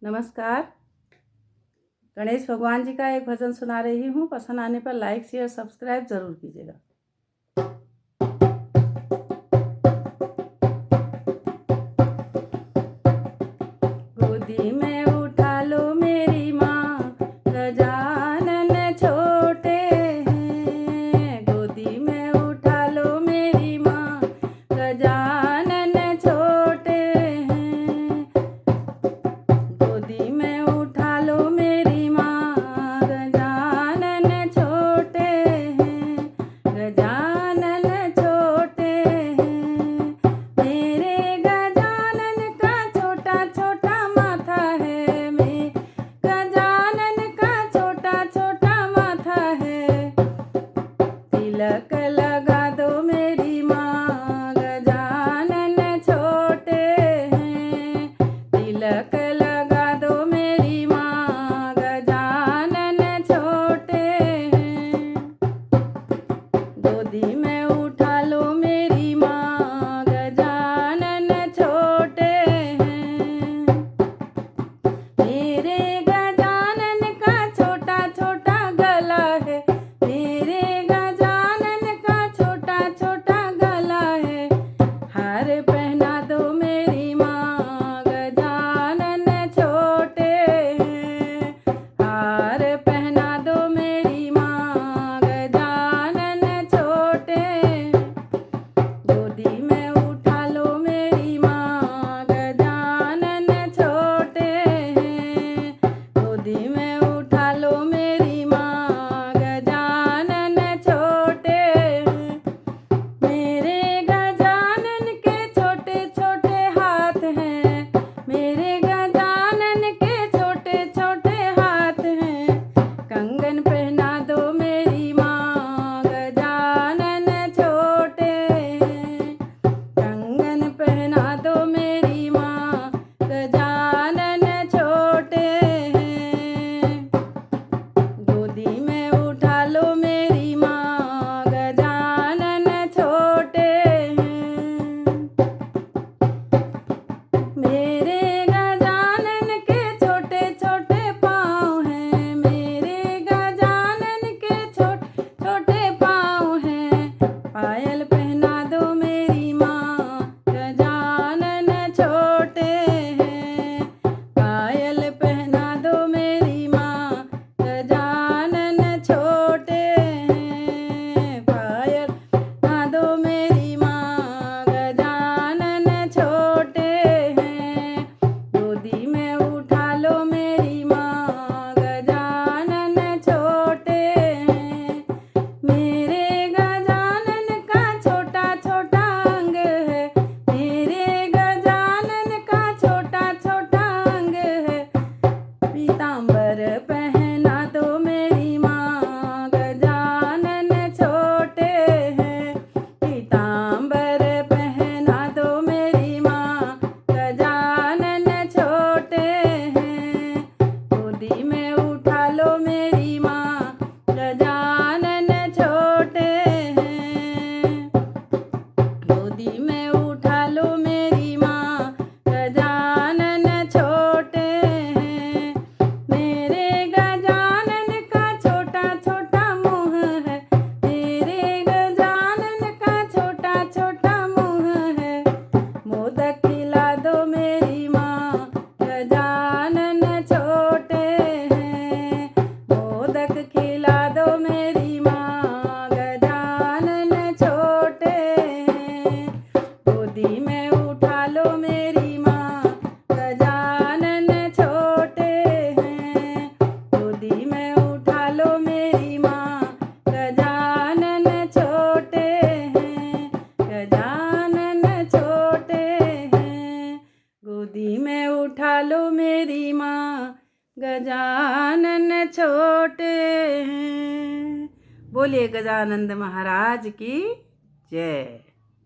नमस्कार। गणेश भगवान जी का एक भजन सुना रही हूँ। पसंद आने पर लाइक शेयर सब्सक्राइब ज़रूर कीजिएगा। गोदी में उठा लो मेरी माँ, गजानन छोटे हैं। गोदी में उठा लो मेरी माँ, गजानन छोटे हैं। गोदी में उठा लो मेरी माँ, गजानन छोटे हैं। गजानन छोटे हैं। मेरे गजानन का छोटा छोटा माथा है। मैं गजानन का छोटा छोटा माथा है। तिलक लगा दो मेरी माँ, गजानन छोटे हैं। तिलक लगा दो मेरी माँ, गजानन छोटे हैं। गोदी में उठा लो मेरी माँ, गजानन छोटे हैं। मेरे गजानन का छोटा छोटा गला है। मेरे गजानन का छोटा छोटा गला है। हार पहना दो मेरी माँ, गजानन छोटे हैं। हार पहना दो मेरी माँ, गजानन छोटे हैं। गोदी में उठा लो मेरी माँ, गजानन छोटे हैं। गोदी में उठा लो मेरी माँ, गजानन छोटे हैं। मेरे गजानन के छोटे छोटे हाथ हैं। मेरे गजानन के छोटे छोटे हाथ हैं। कंगन पहना दो मेरी माँ, गजानन छोटे हैं। कंगन पहना दो मेरी माँ, गजानन छोटे हैं। गोदी में उठा लो मेरी माँ, गजानन छोटे हैं। मेरे गजानन के छोटे छोटे पाँव हैं। मेरे गजानन के छोटे छोटे पाँव हैं। पायल पहना दो मेरी माँ, गजानन छोटे हैं। पायल पहना दो मेरी माँ, गजानन छोटे हैं। पायल पहना दो मेरी माँ, गजानन छोटे हैं। गोदी में उठा लो मेरी माँ, गजानन छोटे हैं। मेरे गजानन का छोटा छोटा अंग है। मेरे गजानन का छोटा छोटा अंग है। पीतांबर पहना दो मेरी माँ, गजानन छोटे हैं। पीतांबर पहना दो मेरी माँ, गजानन छोटे हैं। गोदी में उठा लो मेरी माँ, गजानन छोटे हैं। गोदी में उठा लो मेरी माँ, गजानन छोटे हैं। मेरे गजानन का छोटा छोटा मुँह है। मेरे गजानन का छोटा छोटा मुँह है। मोदक खिला दो मेरी माँ, गजानन छोटे हैं। मोदक खिला दो मेरी माँ, गजानन छोटे हैं। गोदी में उठा लो मेरी माँ, गजानन छोटे हैं। गोदी में उठा लो मेरी माँ, गजानन छोटे हैं। गजानन छोटे हैं। गोदी में उठा लो मेरी माँ, गजानन छोटे हैं। बोलिए गजानंद महाराज की जय।